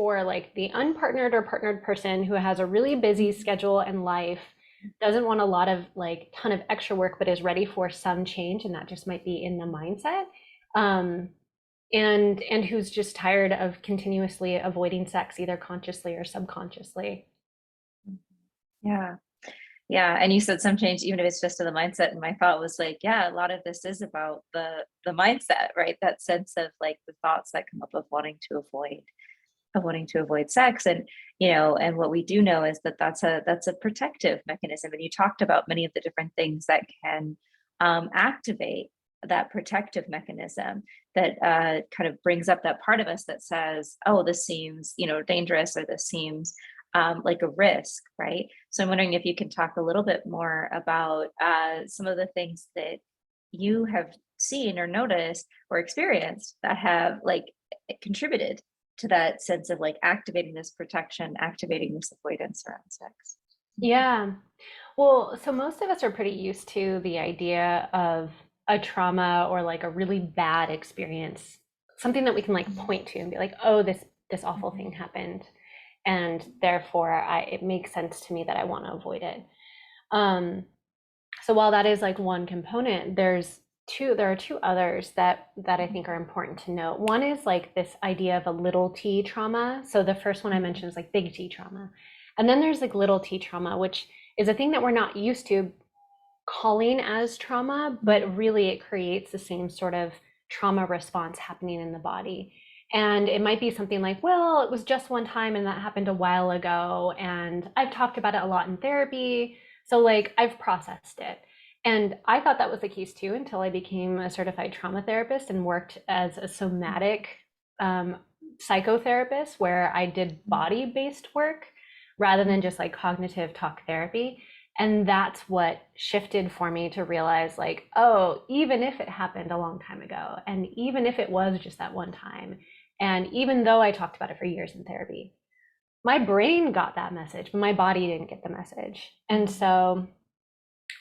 for like the unpartnered or partnered person who has a really busy schedule and life, doesn't want a lot of like ton of extra work, but is ready for some change, and that just might be in the mindset. And who's just tired of continuously avoiding sex, either consciously or subconsciously. Yeah. Yeah. And you said some change, even if it's just to the mindset. And my thought was like, yeah, a lot of this is about the mindset, right? That sense of like the thoughts that come up of wanting to avoid sex. And, and what we do know is that that's a protective mechanism. And you talked about many of the different things that can activate that protective mechanism that kind of brings up that part of us that says, oh, this seems, dangerous, or this seems like a risk, right? So I'm wondering if you can talk a little bit more about some of the things that you have seen or noticed or experienced that have like contributed to that sense of like activating this protection, activating this avoidance around sex. Yeah. Well, so most of us are pretty used to the idea of a trauma or like a really bad experience, something that we can like point to and be like, oh, this awful thing happened, and therefore it makes sense to me that I want to avoid it. So while that is like one component, there are two others that I think are important to note. One is like this idea of a little t trauma. So the first one I mentioned is like big T trauma. And then there's like little t trauma, which is a thing that we're not used to calling as trauma, but really it creates the same sort of trauma response happening in the body. And it might be something like, well, it was just one time and that happened a while ago. And I've talked about it a lot in therapy. So like I've processed it. And I thought that was the case too until I became a certified trauma therapist and worked as a somatic psychotherapist where I did body-based work rather than just like cognitive talk therapy. And that's what shifted for me to realize like, oh, even if it happened a long time ago, and even if it was just that one time, and even though I talked about it for years in therapy, my brain got that message, but my body didn't get the message. And so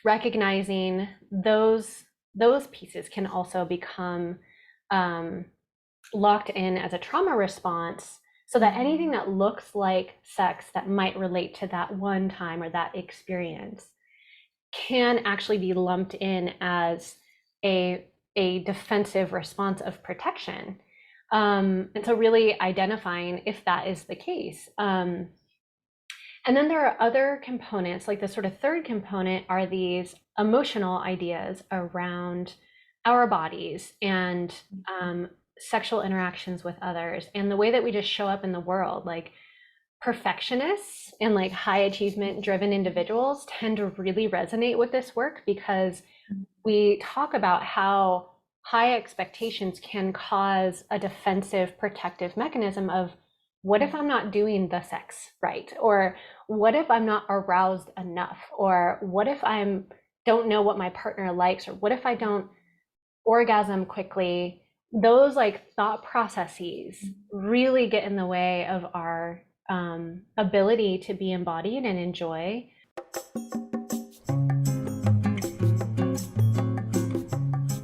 recognizing those pieces can also become locked in as a trauma response, so that anything that looks like sex that might relate to that one time or that experience can actually be lumped in as a defensive response of protection. And so really identifying if that is the case. And then there are other components, like the sort of third component are these emotional ideas around our bodies and sexual interactions with others and the way that we just show up in the world. Like perfectionists and like high achievement driven individuals tend to really resonate with this work because we talk about how high expectations can cause a defensive protective mechanism of, what if I'm not doing the sex right? Or what if I'm not aroused enough? Or what if I don't know what my partner likes? Or what if I don't orgasm quickly? Those like thought processes really get in the way of our ability to be embodied and enjoy.